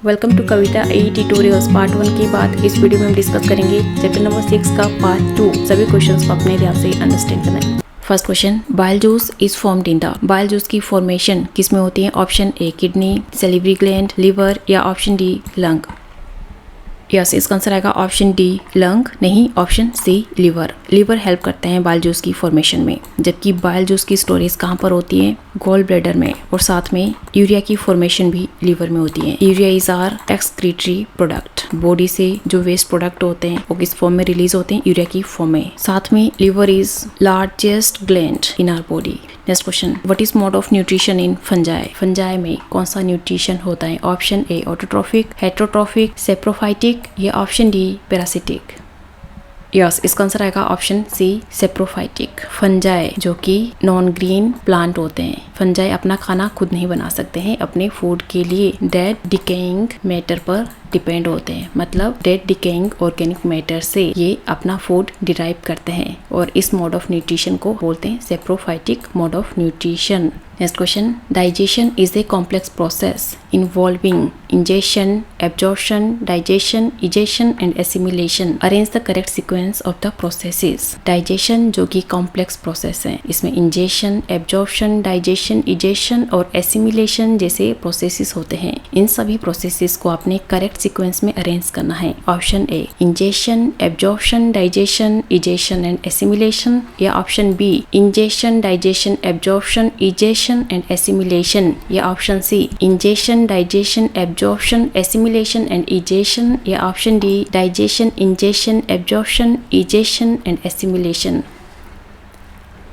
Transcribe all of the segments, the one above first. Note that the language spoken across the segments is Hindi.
Welcome to Kavita A tutorials part 1 के बाद इस वीडियो में हम डिस्कस करेंगे चैप्टर नंबर 6 का पार्ट 2। सभी क्वेश्चंस को अपने ध्यान से अंडरस्टैंड करना है। First question, bile juice is formed in the. Bile juice की फॉर्मेशन किस में होती है? Option A kidney, salivary gland, liver या ऑप्शन डी लंग। यस, इसका आंसर आएगा ऑप्शन डी लंग, नहीं option C liver. Liver help करते हैं बाइल जूस की फॉर्मेशन में, जबकि बाइल जूस की स्टोरेज कहाँ पर होती है? गॉल ब्लैडर में। और साथ में यूरिया की फॉर्मेशन भी लिवर में होती है। Urea is are excretory product. Body से जो वेस्ट प्रोडक्ट होते हैं वो किस फॉर्म में रिलीज होते हैं? यूरिया की फॉर्म में। साथ में liver is largest gland in our body. Next question, what is mode of nutrition in fungi. Fungi में कौन सा न्यूट्रिशन होता है? Option A autotrophic, heterotrophic, saprophytic या ऑप्शन डी पैरासिटिक। यस, इसका आंसर आएगा ऑप्शन सी सेप्रोफाइटिक। फंजाई जो कि नॉन ग्रीन प्लांट होते हैं, फंजाई अपना खाना खुद नहीं बना सकते हैं, अपने फूड के लिए डेड डिकेइंग मैटर पर डिपेंड होते हैं। मतलब डेड डिकेइंग ऑर्गेनिक मैटर से ये अपना फूड डिराइव करते हैं और इस मोड ऑफ न्यूट्रिशन को बोलते हैं saprophytic mode of nutrition. Next question, digestion is a complex process involving ingestion, absorption, digestion, egestion and assimilation. Arrange the correct sequence of the processes. Digestion जो कि कॉम्प्लेक्स प्रोसेस है, इसमें इंजेशन, एब्जॉर्प्शन, डाइजेशन, इजेशन और एसिमिलेशन जैसे प्रोसेसेस होते हैं। इन सभी प्रोसेसेस को आपने करेक्ट सीक्वेंस में अरेंज करना है। Option A ingestion, absorption, digestion, egestion and assimilation या option B ingestion, digestion, absorption, egestion and assimilation या option C ingestion, digestion, absorption, assimilation and egestion या option D digestion, ingestion, absorption, egestion and assimilation.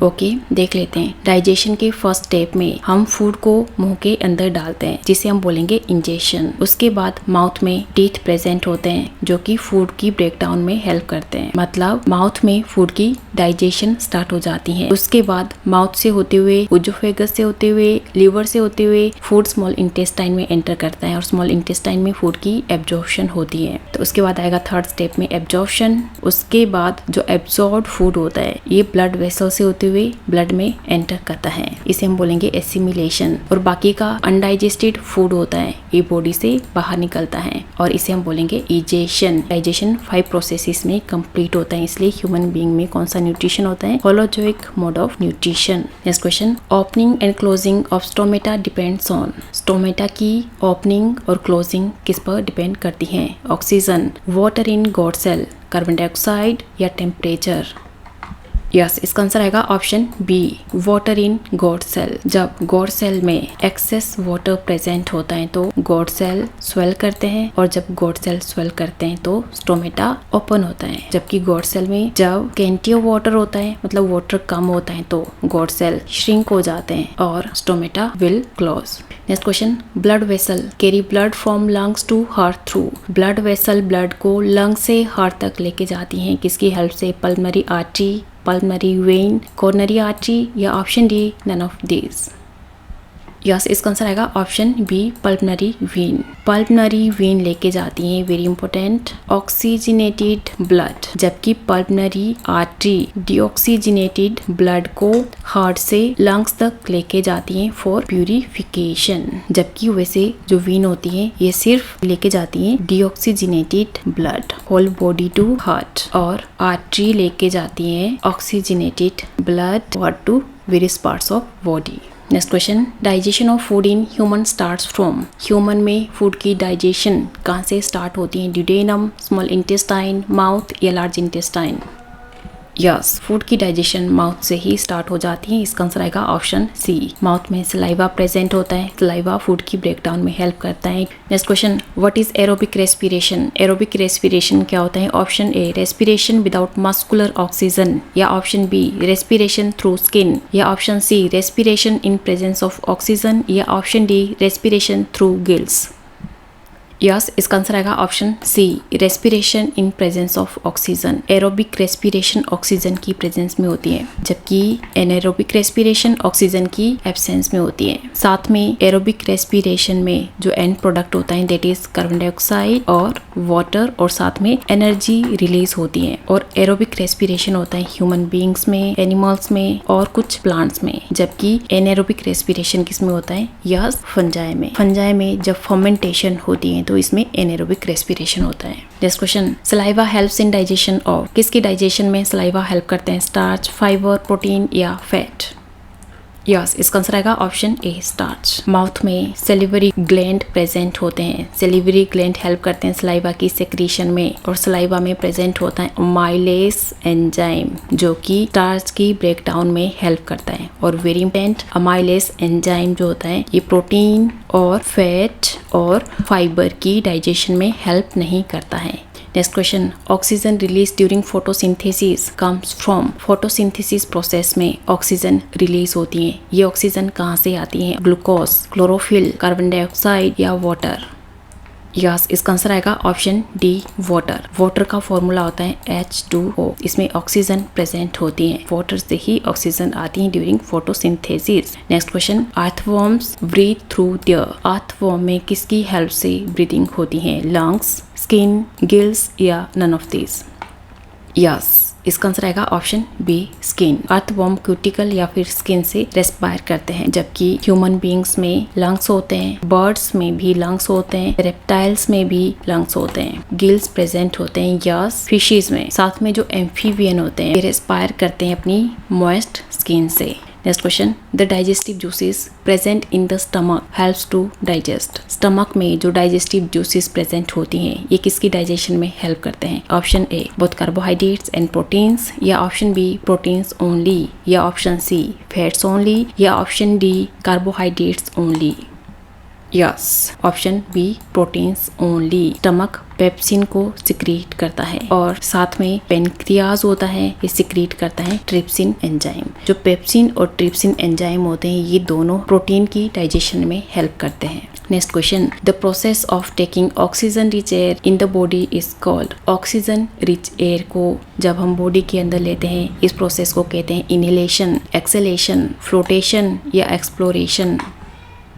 Okay, देख लेते हैं। डाइजेशन के फर्स्ट स्टेप में हम फूड को मुंह के अंदर डालते हैं, जिसे हम बोलेंगे इंजेशन। उसके बाद माउथ में टीथ प्रेजेंट होते हैं जो कि फूड की ब्रेकडाउन में हेल्प करते हैं। मतलब माउथ में फूड की डाइजेशन स्टार्ट हो जाती है। उसके बाद माउथ से होते हुए, ओजोफेगस से होते हुए, लिवर से होते हुए फूड स्मॉल इंटेस्टाइन में एंटर करता है और स्मॉल इंटेस्टाइन में फूड की एब्जॉर्प्शन होती है। तो उसके बाद आएगा थर्ड स्टेप में एब्जॉर्प्शन। उसके बाद जो एब्जॉर्ब्ड फूड होता है ये ब्लड वेसल से होते हुए ब्लड में एंटर करता है, इसे हम बोलेंगे एसिमिलेशन। और बाकी का अनडाइजेस्टेड फूड होता है ये बॉडी से बाहर निकलता है और इसे हम बोलेंगे इजेशन। डाइजेशन 5 प्रोसेसेस में कंप्लीट होता है, इसलिए ह्यूमन बीइंग में कौन सा न्यूट्रिशन होता है? Holozoic mode of nutrition. Next question, opening and closing of stomata depends on. Stomata की ओपनिंग और क्लोजिंग किस पर डिपेंड करती है? Oxygen, water in guard cell, carbon dioxide या टेम्परेचर। यस, इसका आंसर आएगा option B water in guard cell. जब गॉड सेल में एक्सेस वाटर प्रेजेंट होता है तो गॉड सेल स्वेल करते हैं और जब गॉड सेल स्वेल करते हैं तो स्टोमेटा ओपन होता है। जबकि गॉड सेल में जब कैंटी ऑफ वाटर होता है, मतलब वाटर कम होता है, तो गॉड सेल श्रिंक हो जाते हैं और stomata will close. Next question, blood vessel carry blood from lungs to heart through. Blood vessel blood को लंग से हार्ट तक लेके जाती हैं, किसकी हेल्प से? Pulmonary artery, pulmonary vein, coronary artery या option D none of these. Yes, इसका आंसर आएगा option B pulmonary vein. Pulmonary vein लेके जाती है, वेरी इंपॉर्टेंट, ऑक्सीजनेटेड ब्लड, जबकि पल्मोनरी आर्टरी डीऑक्सीजनेटेड ब्लड को हार्ट से लंग्स तक लेके जाती है फॉर प्यूरिफिकेशन। जबकि वैसे जो वेन होती है ये सिर्फ लेके जाती है deoxygenated blood whole body to heart, और आर्टरी लेके जाती है ऑक्सीजनेटेड ब्लड और to various parts of body. Next question, digestion of food in human starts from. Human में फूड की डाइजेशन कहाँ से स्टार्ट होती है? ड्यूडेनम, स्मॉल इंटेस्टाइन, माउथ या लार्ज इंटेस्टाइन। यस, फूड की डाइजेशन माउथ से ही स्टार्ट हो जाती है। इसका आंसर आएगा ऑप्शन सी। माउथ में सलाइवा प्रेजेंट होता है, सलाइवा फूड की ब्रेकडाउन में हेल्प करता है। Next question, what is aerobic respiration. Aerobic respiration क्या होता है? Option A respiration without muscular oxygen या option B respiration through skin या option C respiration in presence of oxygen या option D respiration through gills. Yes, इसका आंसर आएगा option C respiration in presence of oxygen. Aerobic respiration oxygen की प्रेजेंस में होती है, जबकि एनाएरोबिक रेस्पिरेशन ऑक्सीजन की एब्सेंस में होती है। साथ में एरोबिक रेस्पिरेशन में जो एंड प्रोडक्ट होता है दैट इज कार्बन डाइऑक्साइड और वाटर, और साथ में एनर्जी रिलीज होती है। और एरोबिक रेस्पिरेशन होता है ह्यूमन बीइंग्स में, एनिमल्स में और कुछ प्लांट्स में, जबकि एनाएरोबिक रेस्पिरेशन किस में होता है? यस, फंजाई में। फंजाई में जब फर्मेंटेशन होती है तो तो इसमें एनेरोबिक रेस्पिरेशन होता है। Next question, saliva helps in digestion of, किसकी डाइजेशन में सलाइवा हेल्प करते हैं? स्टार्च, फाइबर, प्रोटीन या फैट? यस, इसका आंसर आएगा ऑप्शन ए, स्टार्च। माउथ में सेलिवरी ग्लैंड प्रेजेंट होते हैं। सेलिवरी ग्लैंड हेल्प करते हैं सलाइवा की सेक्रीशन में, और सलाइवा में प्रेजेंट होता है अमाइलेस एंजाइम जो कि स्टार्च की ब्रेकडाउन में हेल्प करता है। और वेरी इंपॉर्टेंट, अमाइलेस एंजाइम जो होता है ये प्रोटीन और फैट और फाइबर की डाइजेशन में हेल्प नहीं करता है। Next question, oxygen release during photosynthesis comes from, photosynthesis process में ऑक्सीजन रिलीज होती है, ये ऑक्सीजन कहाँ से आती है? ग्लूकोज, क्लोरोफिल, कार्बन डाइऑक्साइड या वाटर? यस, इसका आंसर आएगा ऑप्शन डी, वाटर। वाटर का फॉर्मूला होता है H2O, इसमें ऑक्सीजन प्रेजेंट होती है, वाटर से ही ऑक्सीजन आती है during photosynthesis. Next question, earthworms breathe through their, earthworm में किसकी हेल्प से ब्रीदिंग होती है? लंग्स, स्किन, गिल्स या नन ऑफ दिस? यस, इसका आंसर आएगा option B, skin. Earthworm cuticle या फिर स्किन से रेस्पायर करते हैं, जबकि ह्यूमन बींग्स में लंग्स होते हैं, बर्ड्स में भी लंग्स होते हैं, रेप्टाइल्स में भी लंग्स होते हैं, गिल्स प्रेजेंट होते हैं। यस, फिशेज में, साथ में जो एम्फीबियन होते हैं ये रेस्पायर करते हैं अपनी मॉइस्ट स्किन से। Next question, the digestive juices present in the stomach helps to digest, stomach में जो डाइजेस्टिव जूसेस प्रेजेंट होती हैं ये किसकी डाइजेशन में हेल्प करते हैं? Option A, both carbohydrates and proteins, या ऑप्शन बी, प्रोटीन्स ओनली, या ऑप्शन सी, फैट्स ओनली, या option D, carbohydrates only? Yes, option B, proteins only. Stomach pepsin को सिक्रीट करता है और साथ में पेनक्रियाज होता है, ये सिक्रीट करता है ट्रिप्सिन एंजाइम। जो पेप्सिन और ट्रिप्सिन एंजाइम होते हैं ये दोनों प्रोटीन की डाइजेशन में हेल्प करते हैं। Next question, the process of taking oxygen rich air in the body is called, oxygen rich air को जब हम बॉडी के अंदर लेते हैं इस प्रोसेस को कहते हैं इनहेलेशन, एक्सहेलेशन, फ्लोटेशन या exploration?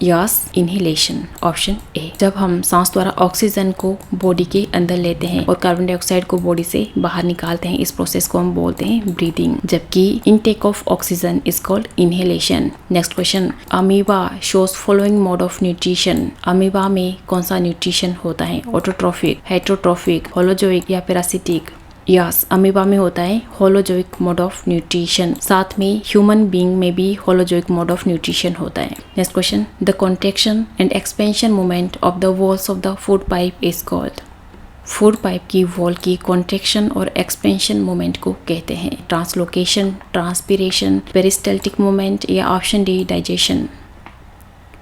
Yes, inhalation, option A. जब हम सांस द्वारा ऑक्सीजन को बॉडी के अंदर लेते हैं और कार्बन डाइऑक्साइड को बॉडी से बाहर निकालते हैं इस प्रोसेस को हम बोलते हैं ब्रीदिंग, जबकि intake of oxygen is called inhalation. Next question, amoeba shows following mode of nutrition, amoeba में कौन सा न्यूट्रिशन होता है? ऑटोट्रोफिक, हेटरोट्रोफिक, होलोजोइक या पैरासिटिक? यस, अमीबा में होता है होलोजोइक मोड ऑफ न्यूट्रिशन, साथ में ह्यूमन बीइंग में भी होलोजोइक मोड ऑफ न्यूट्रिशन होता है। Next question, the contraction and expansion movement of the walls of the food pipe is called, food pipe की वॉल की कॉन्ट्रैक्शन और एक्सपेंशन मूवमेंट को कहते हैं ट्रांसलोकेशन, ट्रांसपीरेशन, पेरिस्टल्टिक मूवमेंट या option D, digestion?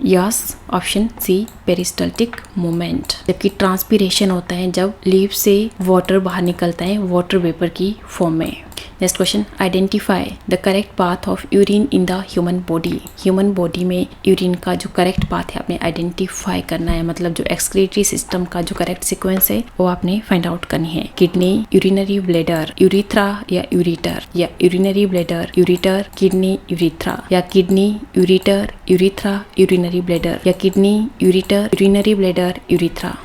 Yes, option C, peristaltic movement. जबकि ट्रांसपीरेशन होता है जब लीव से वाटर बाहर निकलता है वाटर वेपर की फॉर्म में। Next question, identify the correct path of urine in the human body, human body में यूरिन का जो करेक्ट पाथ है आपने आइडेंटिफाई करना है, मतलब जो एक्सक्रीटरी सिस्टम का जो करेक्ट सीक्वेंस है वो आपने फाइंड आउट करनी है। किडनी, यूरिनरी ब्लैडर, यूरिथ्रा या यूरिटर, या urinary bladder, ureter, kidney, urethra, या kidney, ureter, urethra, urinary bladder, या kidney, ureter, urinary bladder, urethra?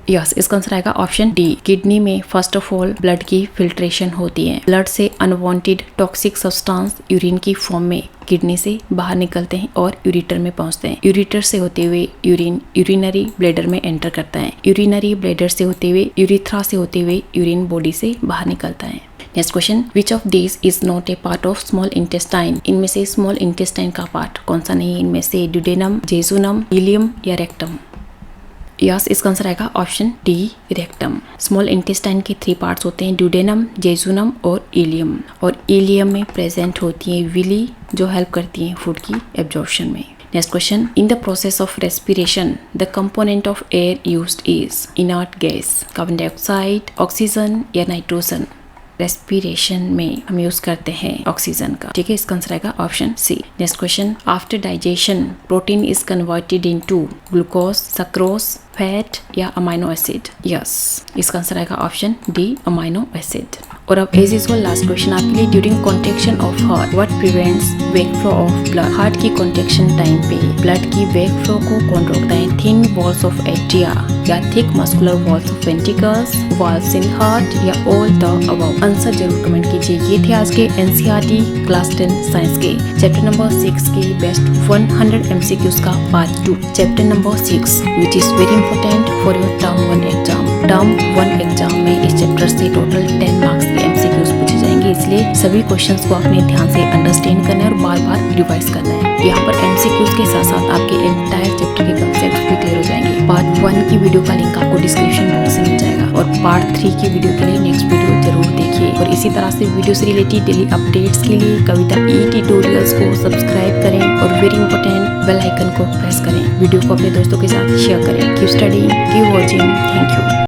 Yes, इसका आंसर आएगा ऑप्शन डी, किडनी में फर्स्ट ऑफ ऑल ब्लड की फिल्ट्रेशन होती है, ब्लड से अनवांटेड टॉक्सिक सब्सटेंस यूरिन की फॉर्म में किडनी से बाहर निकलते हैं और यूरिटर में पहुंचते हैं, यूरिटर से होते हुए यूरिन यूरिनरी ब्लैडर में एंटर करता है, यूरिनरी ब्लैडर से होते हुए यूरिथ्रा से होते हुए यूरिन बॉडी से बाहर निकलता है। Next question, which of this is not a part of small intestine, इनमें से स्मॉल इंटेस्टाइन का पार्ट कौन सा नहीं है? इनमें से ड्यूडेनम, जेजुनम, इलियम या रेक्टम? यस, इसका आंसर आएगा option D, rectum. Small intestine के 3 पार्ट्स होते हैं, ड्यूडेनम, जेजुनम और इलियम, और इलियम में प्रेजेंट होती है विली जो हेल्प करती है फूड की एब्जॉर्प्शन में। Next question, in the process of respiration the component of air used is inert gas, carbon dioxide, oxygen या नाइट्रोजन? रेस्पिरेशन में हम यूज करते हैं ऑक्सीजन का, ठीक है, इसका आंसर आएगा option C. Next question, after digestion protein is converted into glucose, sucrose, fat या अमाइनो एसिड? यस, इसका आंसर आएगा ऑप्शन डी, अमाइनो एसिड। और अब एज यूजुअल लास्ट क्वेश्चन आपके लिए, during contraction of heart what prevents back flow of blood. Heart की कॉन्ट्रैक्शन टाइम पे ब्लड की वेक फ्लो को कौन रोकता है? थिन वॉल्स ऑफ एट्रिया या thick muscular walls of ventricles, walls in heart या ऑल द अबव। आंसर जरूर कमेंट कीजिए। ये थे आज के एनसीईआरटी क्लास 10 साइंस के चैप्टर नंबर 6 के बेस्ट 100 एमसीक्यूज का part 2। Chapter number 6 which is very important for your term 1 exam. Term 1 exam में इस चैप्टर से टोटल 10 मार्क्स के एमसीक्यूज पूछे जाएंगे, इसलिए सभी क्वेश्चंस को अपने ध्यान से अंडरस्टैंड करना है और बार बार रिवाइज करना है। यहाँ पर एमसीक्यूज के साथ साथ आपके एंटायर चैप्टर के कंसेप्ट भी क्लियर हो जाएंगे। पार्ट 1 की वीडियो का लिंक आपको डिस्क्रिप्शन बॉक्स में मिल जाएगा और पार्ट 3 की वीडियो के लिए नेक्स्ट वीडियो जरूर देखिए। और इसी तरह से वीडियो से रिलेटेड डेली अपडेट्स के लिए कविता ई ट्यूटोरियल्स को सब्सक्राइब करें और वेरी इंपॉर्टेंट बेल आइकन को प्रेस करें। वीडियो को अपने दोस्तों के साथ शेयर करें। Keep studying, keep watching. Thank you.